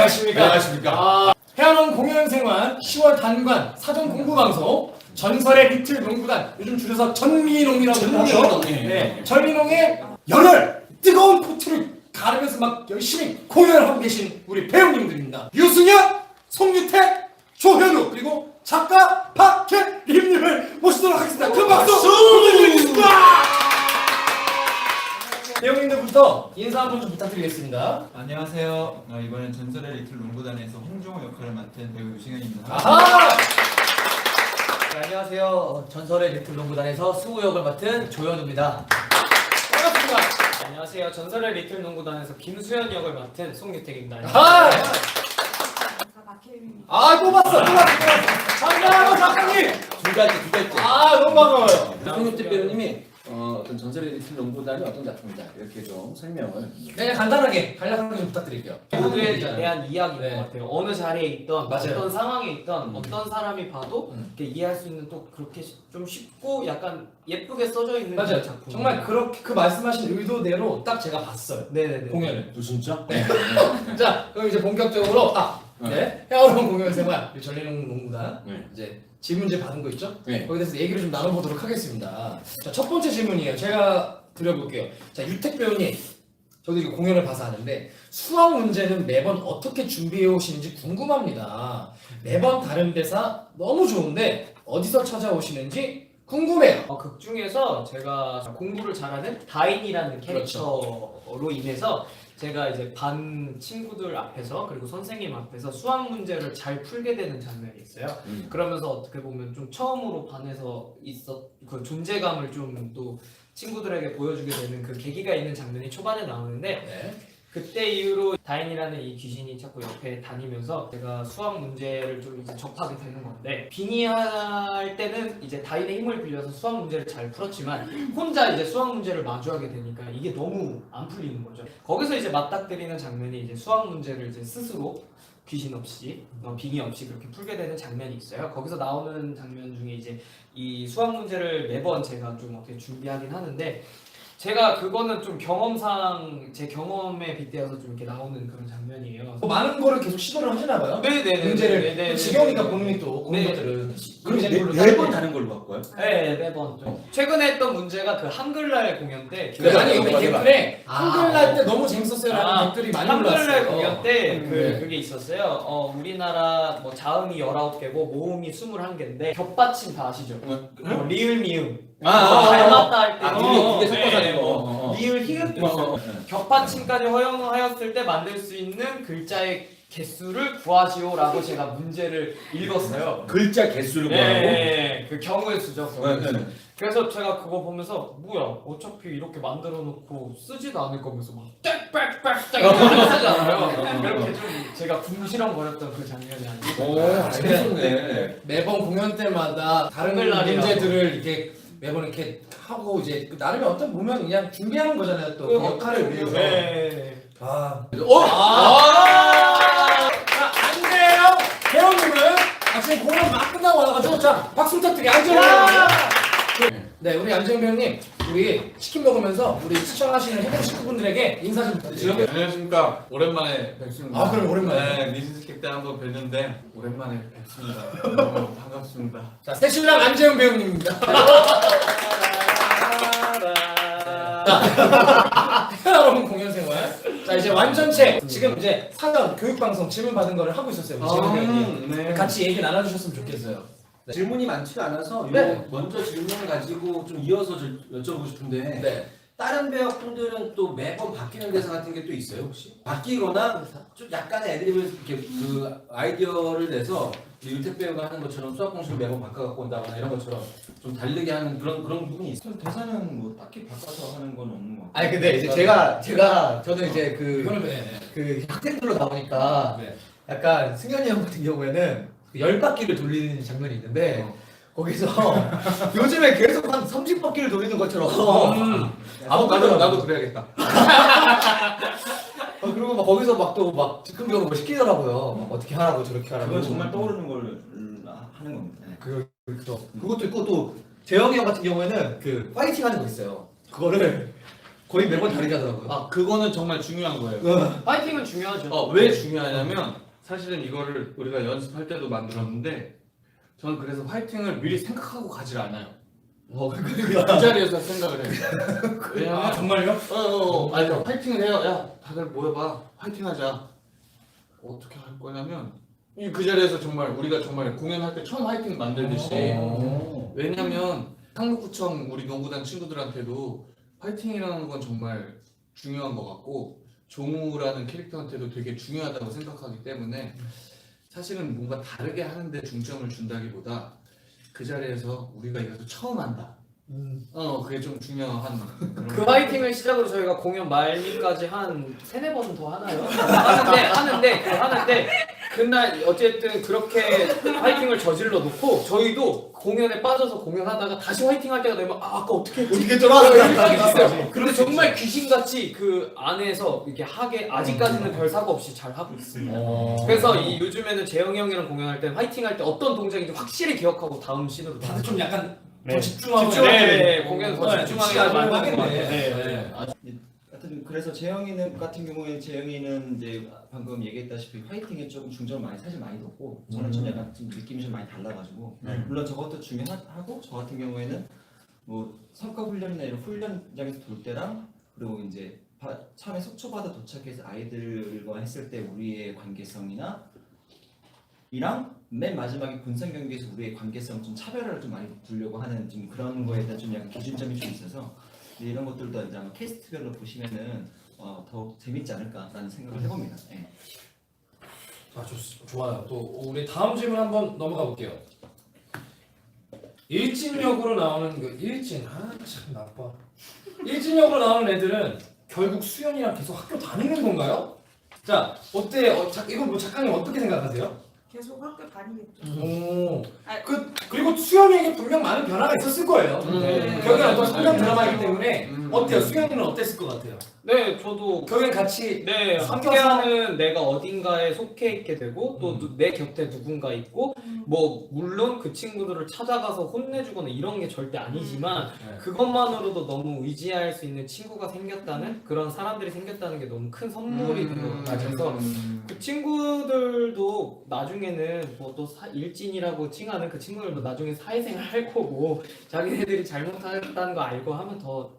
안녕하십니까. 안녕하십니까. 해안원 공연생활 10월 단관 사전 공부 방송 전설의 리틀 농구단 요즘 줄여서 전미농이라고 하죠. 네, 전미농의 열혈 뜨거운 코트를 가르면서 막 열심히 공연을 하고 계신 우리 배우님들입니다. 유승현, 송유택, 조현우 그리고 작가 박혜림님을 모시도록 하겠습니다. 큰 박수 부탁드리겠습니다. 배우님들부터 인사 한번 좀 부탁드리겠습니다. 안녕하세요. 이번엔 전설의 리틀 농구단에서 홍종호 역할을 맡은 배우 유승현입니다. 아하! 네, 안녕하세요. 전설의 리틀 농구단에서 승우 역을 맡은 조현우입니다. 반갑습니다. 안녕하세요. 전설의 리틀 농구단에서 김수현 역을 맡은 송유택입니다. 아하! 아, 뽑았어. 반가워요, 작가님. 두 가지. 아, 너무 반가워요. 송유택 배우님이 어떤 전설의 리틀 농구단이 어떤 작품이다 이렇게 좀 설명을. 네, 간단하게 좀 부탁드릴게요. 모두에 대한 이야기인 네. 것 같아요. 어느 자리에 있던 맞아요. 어떤 상황에 있던 어떤 사람이 봐도 이렇게 이해할 수 있는 또 그렇게 좀 쉽고 약간 예쁘게 써져 있는 맞아요. 그런 작품. 정말 그렇게 그 말씀하신 의도대로 딱 제가 봤어요. 네네네. 공연을. 너 진짜? 네. 자, 그럼 이제 본격적으로 해아원 공연생활 전리농 농구단 네. 이제 질문제 받은 거 있죠? 네. 거기에 대해서 얘기를 좀 나눠보도록 하겠습니다. 자, 첫 번째 질문이에요. 제가 드려볼게요. 자, 유택 배우님, 저도 이거 공연을 봐서 아는데 수학 문제는 매번 어떻게 준비해 오시는지 궁금합니다. 매번 다른 대사 너무 좋은데 어디서 찾아오시는지 궁금해요. 극 중에서 제가 공부를 잘하는 다인이라는 캐릭터로 인해서 제가 이제 반 친구들 앞에서 그리고 선생님 앞에서 수학 문제를 잘 풀게 되는 장면이 있어요. 그러면서 어떻게 보면 좀 처음으로 반에서 그 존재감을 좀 또 친구들에게 보여주게 되는 그 계기가 있는 장면이 초반에 나오는데 네. 그때 이후로 다인이라는 이 귀신이 자꾸 옆에 다니면서 제가 수학 문제를 좀 이제 접하게 되는 건데 빙의할 때는 이제 다인의 힘을 빌려서 수학 문제를 잘 풀었지만 혼자 이제 수학 문제를 마주하게 되니까 이게 너무 안 풀리는 거죠. 거기서 이제 맞닥뜨리는 장면이 이제 수학 문제를 이제 스스로 귀신 없이 빙의 없이 그렇게 풀게 되는 장면이 있어요. 거기서 나오는 장면 중에 이제 이 수학 문제를 매번 제가 좀 어떻게 준비하긴 하는데 제가 그거는 좀 경험상 제 경험에 빗대어서 좀 이렇게 나오는 그런 장면이에요. 많은 거를 계속 시도를 하시나 봐요. 네네네. 문제를 지겨우니까 본인이 또 그런 네. 것들을 그럼 이제 매번 다른 걸로 바꿔요? 네, 매번. 최근에 했던 문제가 그 한글날 공연 때. 아니 여기 댓글에 아. 한글날 때 너무 재밌었어요라는 댓글이 많이 올라왔어요. 한글날 공연 때 네. 그게 있었어요. 우리나라 뭐 자음이 19개고 모음이 21개인데 겹받침 다 아시죠? 리을 미음. 닮았다 할 때. 두개 섞어서 하는 네, 거. 리을 히읗 겹받침까지 허용하였을 때 만들 수 있는 글자의 개수를 구하시오라고 제가 문제를 읽었어요. 글자 개수를 뭐라고? 네, 그 경우의 수죠. 네. 그래서 제가 그거 보면서 뭐야 어차피 이렇게 만들어 놓고 쓰지도 않을 거면서 막 땡땡땡땡 안 쓰잖아요. 그렇게 좀 제가 궁시렁거렸던 그 장면이 아니고. 오, 알겠네. 매번 공연 때마다 다른 한글날이라고. 문제들을 이렇게 매번 이렇게 하고 이제 그 나름의 어떤 보면 그냥 준비하는 거잖아요. 또 그 역할을 위해서. 네. 아, 아. 자, 안돼요. 배우님은 지금 공연 막 끝나고 와가지고 자 박수 부탁드려. 안재영 배우님. 네, 우리 안재영 배우님, 우리 치킨 먹으면서 우리 시청하시는 해외 식구분들에게 인사 좀 부탁드릴게요. 안녕하십니까. 오랜만에 뵙습니다. 아, 그럼 오랜만에. 네, 미즈스틱 때 한번 뵀는데 오랜만에 뵙습니다. 너무 반갑습니다. 자, 새신랑 안재영 배우님입니다. 여러분 공연 생활. 자, 이제 완전체 지금 이제 사전 교육 방송 질문 받은 거를 하고 있었어요. 우리 재영 배우님. 네. 같이 얘기 나눠주셨으면 좋겠어요. 질문이 많지가 않아서 네. 요 먼저 질문을 가지고 좀 이어서 여쭤보고 싶은데 네. 다른 배우분들은 또 매번 바뀌는 대사 같은 게 또 있어요 혹시? 바뀌거나 좀 약간의 애드립을 이렇게 그 아이디어를 내서 유택 배우가 하는 것처럼 수학 공식을 매번 바꿔갖고 온다거나 이런 것처럼 좀 다르게 하는 그런 부분이 있어요. 대사는 뭐 딱히 바꿔서 하는 건 없는 것 같아요. 아니 근데 이제 저는 이제 이거는 그 학생들로 나오니까 네. 약간 승현이 형 같은 경우에는 그 10바퀴를 돌리는 장면이 있는데 거기서 요즘에 계속 한 30바퀴를 돌리는 것처럼 나도 그래야겠다. 그리고 막 거기서 막 또 막 즉흥적으로 뭐 시키더라고요. 막 어떻게 하라고 저렇게 하라고. 그건 정말 떠오르는 걸 하는 겁니다. 그것도 있고 또 재영이 형 같은 경우에는 그 파이팅 하는 거 있어요. 그거를 거의 매번 다르더라고요. 아 그거는 정말 중요한 거예요. 파이팅은 중요하죠. 왜 중요하냐면 사실은 이거를 우리가 연습할 때도 만들었는데 저는 그래서 화이팅을 미리 생각하고 가질 않아요. 그 자리에서 생각을 해요. 왜냐면 정말요? 아니 화이팅을 해요. 야 다들 모여봐. 화이팅하자. 어떻게 할 거냐면 그 자리에서 정말 우리가 정말 공연할 때 처음 화이팅 만들듯이 왜냐면 상록구청 우리 농구단 친구들한테도 화이팅이라는 건 정말 중요한 것 같고 종우라는 캐릭터한테도 되게 중요하다고 생각하기 때문에 사실은 뭔가 다르게 하는데 중점을 준다기보다 그 자리에서 우리가 이것도 처음 한다. 그게 좀 중요한 그런 그 화이팅을 시작으로 저희가 공연 말미까지 한 3-4번 더 하나요? 하는데 그날 어쨌든 그렇게 화이팅을 저질러 놓고 저희도 공연에 빠져서 공연하다가 다시 화이팅 할 때가 되면 아까 어떻게 했더라? 생각이 있어요. 근데 정말 귀신같이 그 안에서 이렇게 하게 아직까지는 별 사고 없이 잘 하고 있습니다. 그래서 이 요즘에는 재영이 형이랑 공연할 때 화이팅 할 때 어떤 동작인지 확실히 기억하고 다음 씬으로 다들 좀 약간 더 네. 집중하고 공연 더 집중하게 만드는 것 같아요. 네. 하여튼 그래서 재영이는 같은 경우에 재영이는 이제 방금 얘기했다시피 화이팅에 조금 중점을 사실 많이 뒀고 저는 좀 약간 좀 느낌이 좀 많이 달라가지고 물론 저것도 중요하고 저 같은 경우에는 뭐 성과 훈련이나 이런 훈련장에서 돌 때랑 그리고 이제 처음에 속초바다 도착해서 아이들과 했을 때 우리의 관계성이나 이랑 맨 마지막에 본선 경기에서 우리의 관계성 좀 차별화를 좀 많이 두려고 하는 좀 그런 거에 대한 좀 약간 기준점이 좀 있어서 이런 것들도 이제 아마 캐스트별로 보시면은 더욱 재밌지 않을까라는 생각을 해봅니다. 네. 좋아요. 또 우리 다음 질문 한번 넘어가 볼게요. 일진역으로 나오는 그 일진 참 나빠. 일진역으로 나오는 애들은 결국 수연이랑 계속 학교 다니는 건가요? 자 어때요? 이거 뭐 작가님 어떻게 생각하세요? 계속 학교 다니겠죠. 그리고 수연이에게 분명 많은 변화가 있었을 거예요. 네. 결국엔 어떤 성장 드라마이기 때문에 어때요? 수연이는 어땠을 것 같아요? 네, 저도 결국엔 같이 네, 함께하는 내가 어딘가에 속해 있게 되고 또 내 곁에 누군가 있고 뭐 물론 그 친구들을 찾아가서 혼내주거나 이런 게 절대 아니지만 그것만으로도 너무 의지할 수 있는 친구가 생겼다는 그런 사람들이 생겼다는 게 너무 큰 선물이 된 것 같아서 그 친구들도 나중에는 뭐 또 일진이라고 칭하는 그 친구들도 나중에 사회생활 할 거고 자기네들이 잘못했다는 거 알고 하면 더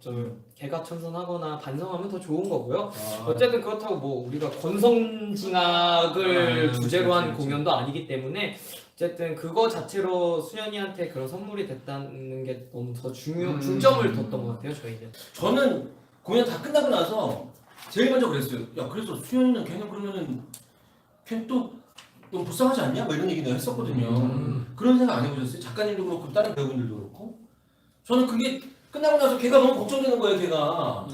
개가천선하거나 반성하면 더 좋은 거고요. 어쨌든 그렇다고 뭐 우리가 권성징악을 주제로 한 공연도 아니기 때문에 어쨌든 그거 자체로 수연이한테 그런 선물이 됐다는 게 너무 더 중점을 뒀던 것 같아요. 저희는. 저는 공연 다 끝나고 나서 제일 먼저 그랬어요. 야 그래서 수연이는 걔는 그러면은 걔는 또 너무 불쌍하지 않냐? 뭐 이런 얘기도 했었거든요. 그런 생각 안 해보셨어요? 작가님도 그렇고 다른 배우분들도 그렇고 저는 그게 끝나고 나서 걔가 너무 걱정되는 거예요. 걔가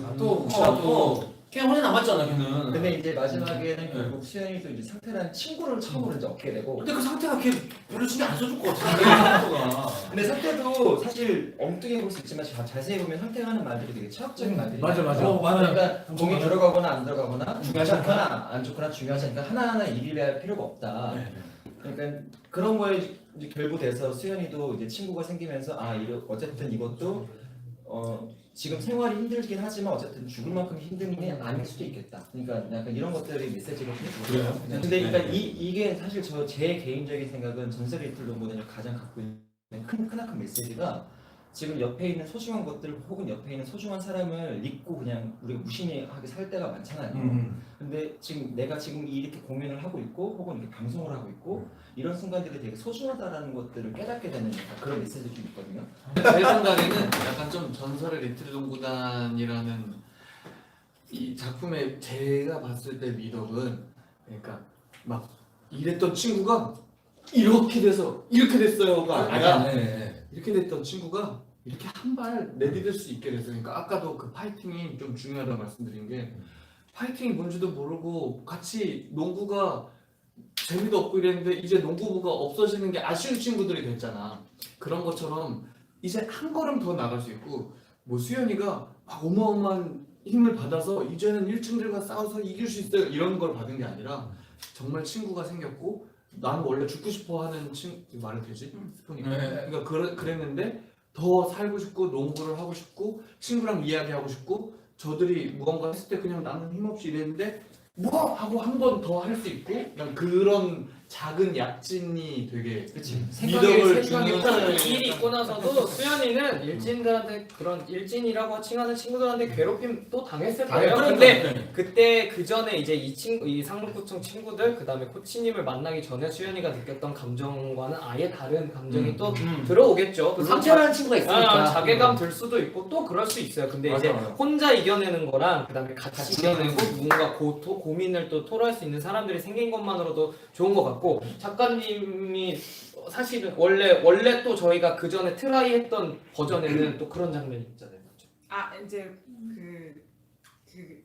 걔 혼자 남았잖아 걔는. 근데 이제 마지막에는 결국 수연이도 이제 상태라는 친구를 처음으로 이제 얻게 되고. 근데 그 상태가 걔 별로 신경 안 써줄 것 같아. 근데 상태도 사실 엉뚱해 볼 수 있지만 자세히 보면 상태가 하는 말들이 되게 철학적인 말들이. 맞아. 그러니까 공이 들어가거나 안 들어가거나 중요하지 않거나 안 좋거나 중요하지 않으니까 하나하나 일일할 필요가 없다. 그러니까 그런 거에 이제 결부돼서 수연이도 이제 친구가 생기면서 어쨌든 이것도 지금 생활이 힘들긴 하지만 어쨌든 죽을 만큼 힘든 게 아닐 수도 있겠다. 그러니까 약간 이런 것들이 메시지가 그래요? 근데 그러니까 이게 사실 제 개인적인 생각은 전설의 이틀 농구단이 가장 갖고 있는 크나큰 메시지가 지금 옆에 있는 소중한 것들 혹은 옆에 있는 소중한 사람을 잊고 그냥 우리가 무심하게 살 때가 많잖아요. 근데 지금 내가 지금 이렇게 공연을 하고 있고 혹은 이렇게 방송을 하고 있고 이런 순간들이 되게 소중하다라는 것들을 깨닫게 되는 그런 메시지가 좀 있거든요. 제 생각에는 약간 좀 전설의 리틀 농구단이라는 이 작품의 제가 봤을 때 미덕은 그러니까 막 이랬던 친구가 이렇게 돼서 이렇게 됐어요가 아니라 이렇게 됐던 친구가 이렇게 한 발 내디딜 수 있게 됐어요. 그러니까 아까도 그 파이팅이 좀 중요하다고 말씀드린 게 파이팅이 뭔지도 모르고 같이 농구가 재미도 없고 이랬는데 이제 농구부가 없어지는 게 아쉬운 친구들이 됐잖아. 그런 것처럼 이제 한 걸음 더 나갈 수 있고 뭐 수연이가 막 어마어마한 힘을 받아서 이제는 1층들과 싸워서 이길 수 있어요 이런 걸 받은 게 아니라 정말 친구가 생겼고 나는 원래 죽고 싶어 하는 말이 되지? 스폰이가 그러니까 그랬는데 더 살고 싶고 농구를 하고 싶고 친구랑 이야기하고 싶고 저들이 무언가 했을 때 그냥 나는 힘없이 이랬는데 뭐 하고 한 번 더 할 수 있고 그냥 그런 작은 약진이 되게 미덕을 주는 이 일이 있고 나서도 수연이는 일진들한테 그런 일진이라고 칭하는 친구들한테 괴롭힘 또 당했을 거예요. 근데 그때 그 전에 이제 이 상록구청 친구들 그다음에 코치님을 만나기 전에 수연이가 느꼈던 감정과는 아예 다른 감정이 또 들어오겠죠. 그 상처라는 친구가 있으니까. 자괴감 들 수도 있고 또 그럴 수 있어요. 근데 이제 혼자 이겨내는 거랑 그다음에 같이 이겨내고 누군가 고민을 또 토로할 수 있는 사람들이 생긴 것만으로도 좋은 것 같고 작가님이 사실은 원래 또 저희가 그 전에 트라이 했던 버전에는 또 그런 장면이 있잖아요. 아 이제 그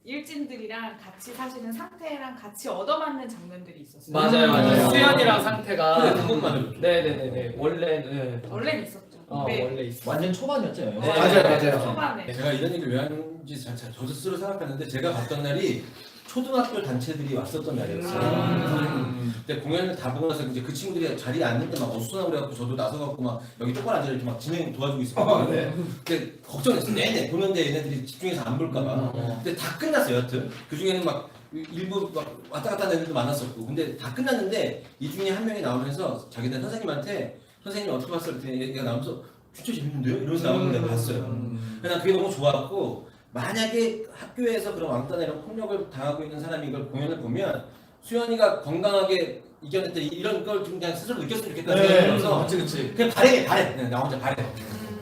일진들이랑 같이 사시는 상태랑 같이 얻어맞는 장면들이 있었어요. 맞아요. 수연이랑 상태가 그것만으로. 네네네네 원래는 원래는 있었죠. 원래 있어. 완전 초반이었죠. 맞아요. 초반에. 제가 이런 얘기를 왜 하는지 저도 스스로 생각했는데 제가 봤던 날이 초등학교 단체들이 왔었던 날이었어요. 근데 공연을 다 보고 나서 이제 그 친구들이 자리에 앉는데 막 어수선하고 그래갖고 저도 나서갖고 막 여기 조금 앉아 이렇게 막 진행 도와주고 있었거든요. 근데 걱정했어요. 내내 보는데 얘네들이 집중해서 안 볼까봐. 근데 다 끝났어요. 여튼 그 중에는 막 일부 막 왔다 갔다 하는 애들도 많았었고. 근데 다 끝났는데 이 중에 한 명이 나오면서 자기네 선생님한테 선생님이 어떻게 봤을 때 얘가 나오면서 진짜 재밌는데요? 이러면서 나오는데 봤어요. 그냥 그게 너무 좋았고. 만약에 학교에서 그런 왕따나 이런 폭력을 당하고 있는 사람이 이걸 공연을 보면 수연이가 건강하게 이겨냈다 이런 걸 좀 그냥 스스로 느꼈으면 좋겠다는 생각이 들어서 그치. 그냥 바래 그냥 나 혼자 바래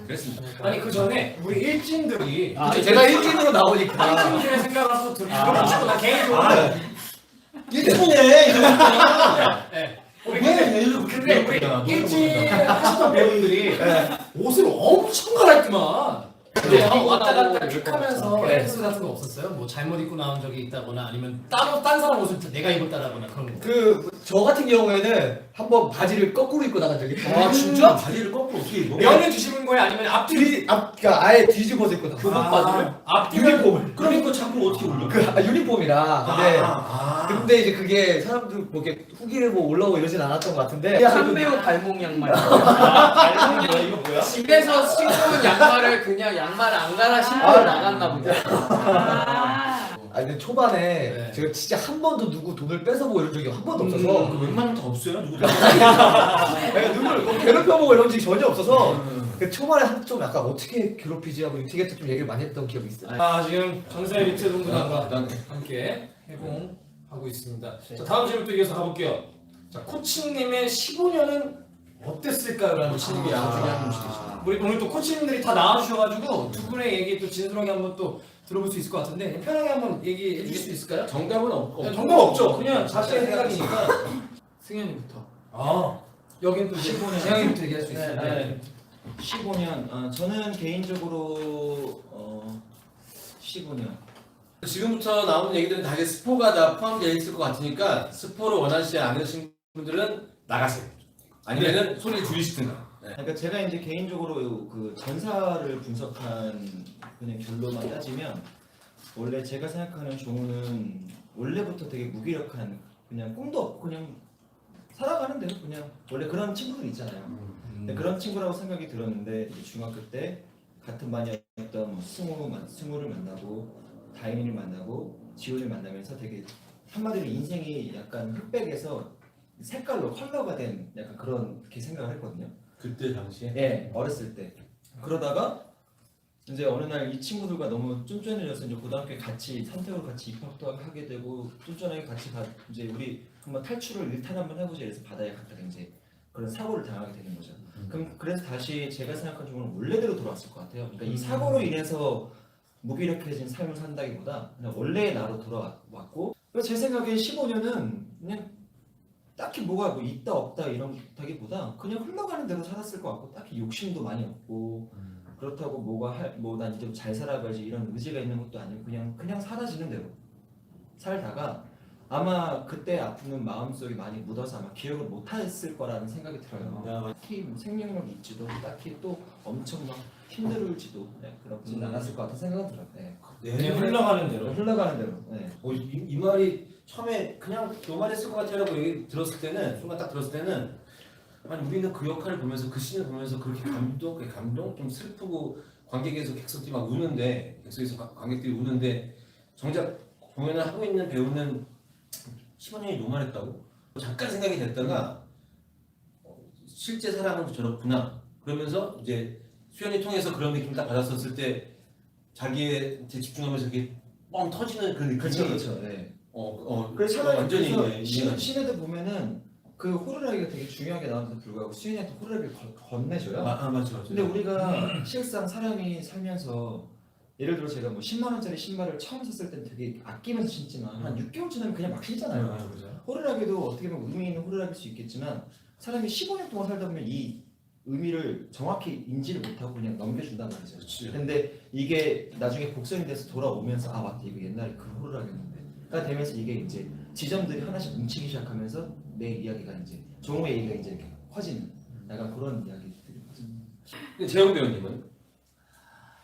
그랬습니다. 아니 그 전에 우리 일진들이 제가 일진으로 나오니까. 일진들의 생각을 또 들어보고 싶고 나 개인적으로 일본에 근데 우리 일진 하시던 배우들이 옷을 엄청 갈아입더만. 왔다 갔다 쭉 하면서 에피소드 같은 거 없었어요? 뭐 잘못 입고 나온 적이 있다거나 아니면 따로 딴 사람 옷을 내가 입었다거나 그런 거. 저 같은 경우에는 한번 바지를 거꾸로 입고 나간 적이 있어요. 아 진짜? 바지를 거꾸로 어떻게 입어? 면을 뒤집은 거야 아니면 앞뒤? 그러니까 아예 뒤집어서 입고 나간 교복 바지를? 앞뒤 유니폼을. 그럼 이거 자꾸 어떻게 올려? 유니폼이라. 근데 이제 그게 사람들 뭐 이렇게 후기를 뭐 올라오고 이러진 않았던 것 같은데. 한배우 발목 양말. 이거 뭐야? 집에서 신고 온 양말을 그냥 양말을 안 갈아 신고 나갔나 보다. 근데 초반에 네. 제가 진짜 한 번도 누구 돈을 뺏어보고 이런 적이 한 번도 없어서 그 웬만하면 다 없어요 누구도. 누굴 뭐 괴롭혀보고 이런 적이 전혀 없어서 그 초반에 좀 약간 어떻게 괴롭히지 하고 되게 좀 얘기를 많이 했던 기억이 있어요. 지금 전세 리트 농구단과 대단해. 함께 해공하고 있습니다. 자 다음 질문 또 이어서 가볼게요. 자 코치님의 15년은 어땠을까요? 라는 코치님이 아주 중요한 분이시죠. 우리 오늘 또 코치님들이 다 나와주셔가지고 두 분의 얘기 또 진솔하게 한번 또 들어볼 수 있을 것 같은데 편하게 한번 얘기해 주실 수 있을까요? 정답은 없고. 정답 없죠. 그냥 자신의 생각이니까. 승현이부터. 여기는 또 이제 재영이부터 얘기할 수 있어요. 네. 15년. 저는 개인적으로 15년. 지금부터 나오는 얘기들은 다 이제 스포가 다 포함되어 있을 것 같으니까 스포를 원하시지 않으신 분들은 나가세요. 아니면은 소리를 줄이시든가. 그러니까 제가 이제 개인적으로 그 전사를 분석한 그냥 결론만 따지면 원래 제가 생각하는 종우는 원래부터 되게 무기력한 그냥 꿈도 없고 그냥 살아가는 대로 그냥 원래 그런 친구들 있잖아요. 근데 그런 친구라고 생각이 들었는데 이제 중학교 때 같은 반이었던 뭐 승우를 만나고 다인이를 만나고 지훈을 만나면서 되게 한마디로 인생이 약간 흑백에서 색깔로 컬러가 된 약간 그렇게 생각을 했거든요. 그때 당시에. 예, 어렸을 때. 그러다가 이제 어느 날 이 친구들과 너무 쫀쫀해져서 이제 고등학교에 같이 산택으로 같이 입학도 하게 되고 쫀쫀하게 같이 이제 우리 한번 탈출을 일탈 한번 해보자 이래서 바다에 갔다가 이제 그런 사고를 당하게 되는 거죠. 그럼 그래서 다시 제가 생각한 쪽은 원래대로 돌아왔을 것 같아요. 그러니까 이 사고로 인해서 무기력해진 삶을 산다기보다 그냥 원래의 나로 돌아왔고 그래서 제 생각에 15년은 그냥 딱히 뭐가 뭐 있다 없다 이런다기보다 그냥 흘러가는 대로 살았을 것 같고 딱히 욕심도 많이 없고 그렇다고 난 이제 잘 살아가야지 이런 의지가 있는 것도 아니고 그냥 사라지는 대로 살다가 아마 그때 아픔은 마음속에 많이 묻어서 아마 기억을 못했을 거라는 생각이 들어요. 딱히 뭐 생명력이 있지도 딱히 또 엄청 막 힘들을지도 그렇진 않았을 것 같은 생각은 들어요. 그냥 흘러가는 대로. 흘러가는 대로. 네. 이 말이 처음에 그냥 요 말 했을 것 같아라고 얘기 들었을 때는 순간 딱 들었을 때는 아니 우리는 그 역할을 보면서 그 씬을 보면서 그렇게 감동 좀 슬프고 관객에서 객석들이 막 우는데 객석에서 관객들이 우는데 정작 공연을 하고 있는 배우는 15년이 노말했다고 잠깐 생각이 됐다가 실제 사람은 저렇구나 그러면서 이제 수연이 통해서 그런 느낌 딱 받았었을 때 자기한테 집중하면서 이렇게 뻥 터지는 그 느낌이 그렇죠. 네. 그래서 차라리 완전히 그래서 이해가 신에도 보면은 그 호루라기가 되게 중요하게 나오는데도 불구하고 수인한테 호루라기를 건네줘요. 맞죠. 근데 우리가 실상 사람이 살면서 예를 들어 제가 뭐 10만 원짜리 신발을 처음 샀을 땐 되게 아끼면서 신지만 한 6개월 지나면 그냥 막 신잖아요. 그죠. 호루라기도 어떻게 보면 의미 있는 호루라기일 수 있겠지만 사람이 15년 동안 살다 보면 이 의미를 정확히 인지를 못하고 그냥 넘겨준단 말이죠. 그치. 근데 이게 나중에 복선이 돼서 돌아오면서 아 맞다 이거 옛날에 그 호루라기였는데 가 되면서 이게 이제 지점들이 하나씩 뭉치기 시작하면서 내 이야기가 이제 종우의 얘기가 이제 이렇게 커지는 약간 그런 이야기들이 근데 재영 배우님은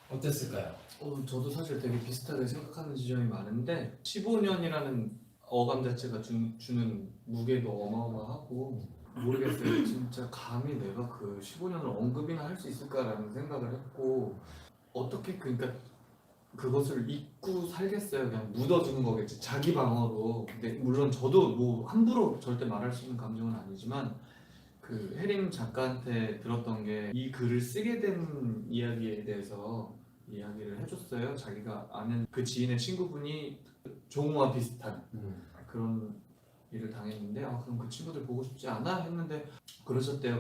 어땠을까요? 저도 사실 되게 비슷하게 생각하는 지점이 많은데 15년이라는 어감 자체가 주는 무게도 어마어마하고 모르겠어요. 진짜 감히 내가 그 15년을 언급이나 할 수 있을까라는 생각을 했고 어떻게 그러니까 그것을 잊고 살겠어요. 그냥 묻어두는 거겠지. 자기 방어로. 근데 물론 저도 뭐 함부로 절대 말할 수 있는 감정은 아니지만 그 혜림 작가한테 들었던 게 이 글을 쓰게 된 이야기에 대해서 이야기를 해줬어요. 자기가 아는 그 지인의 친구분이 종우와 비슷한 그런 일을 당했는데 그럼 그 친구들 보고 싶지 않아? 했는데 그러셨대요.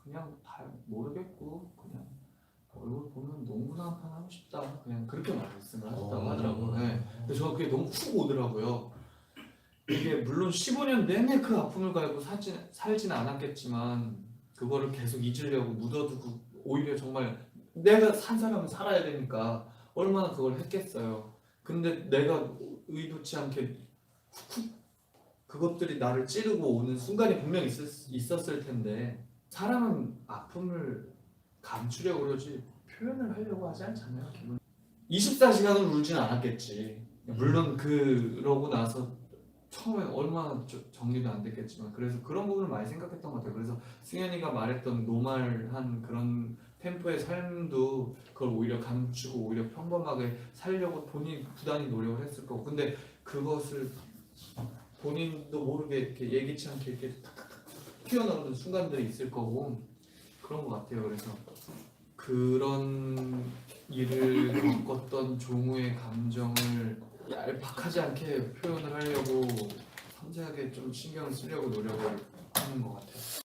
그냥 다 모르겠고 그냥 얼굴 보면 농구나 한 판 하고 싶다. 그냥 그렇게 말씀을 하셨다고 하더라고요. 네. 근데 저는 그게 너무 훅 오더라고요. 이게 물론 15년 내내 그 아픔을 가지고 살지는 않았겠지만 그거를 계속 잊으려고 묻어두고 오히려 정말 내가 산 사람은 살아야 되니까 얼마나 그걸 했겠어요. 근데 내가 의도치 않게 훅 그것들이 나를 찌르고 오는 순간이 분명히 있었을 텐데 사람은 아픔을 감추려고 그러지 표현을 하려고 하지 않잖아요. 기본 24시간을 울진 않았겠지. 물론 그러고 나서 처음엔 얼마나 정리도 안 됐겠지만 그래서 그런 부분을 많이 생각했던 것 같아요. 그래서 승현이가 말했던 노멀한 그런 템포의 삶도 그걸 오히려 감추고 오히려 평범하게 살려고 본인이 부단히 노력을 했을 거고 근데 그것을 본인도 모르게 이렇게 예기치 않게 이렇게 탁탁탁 튀어나오는 순간들이 있을 거고 그런 것 같아요. 그래서 그런 일을 겪었던 종우의 감정을 얄팍하지 않게 표현을 하려고 섬세하게 좀 신경을 쓰려고 노력을 하는 것 같아요.